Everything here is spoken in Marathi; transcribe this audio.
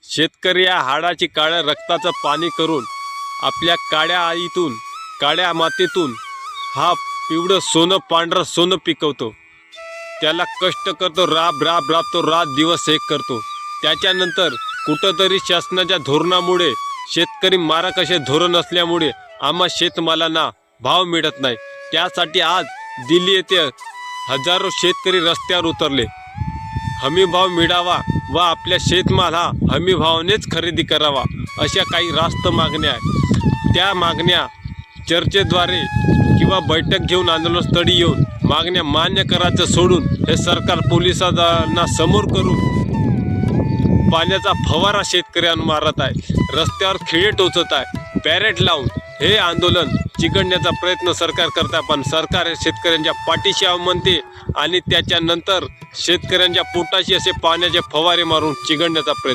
शेतकरी या हाडाची काळ्या रक्ताचं पाणी करून आपल्या काळ्या आईतून काळ्या मातीतून हा पिवळं सोनं पांढरं सोनं पिकवतो। त्याला कष्ट करतो, राब तो रात दिवस एक करतो। त्याच्यानंतर कुठंतरी शासनाच्या धोरणामुळे शेतकरी मारक असे धोरण असल्यामुळे आम्हा शेतमालांना भाव मिळत नाही। त्यासाठी आज दिल्ली येथे हजारो शेतकरी रस्त्यावर उतरले। हमी भाव मिळावा व आपल्या शेतमाल हा हमी भावानेच खरेदी करावा अशा काही रास्त मागण्या आहेत। त्या मागण्या चर्चेद्वारे किंवा बैठक घेऊन आंदोलनस्थळी येऊन मागण्या मान्य करायचं सोडून हे सरकार पोलिसांना समोर करून पाण्याचा फवारा शेतकऱ्यांना मारत आहे, रस्त्यावर खिळे टोचत आहे, पॅरेट लावून हे आंदोलन चिघळण्याचा प्रयत्न सरकार करत आहे। पण सरकार हे शेतकऱ्यांच्या पाठीशी आहे म्हणते आणि त्याच्यानंतर शेतकऱ्यांच्या पोटाशी असे पाण्याचे फवारे मारून चिघळण्याचा प्रयत्न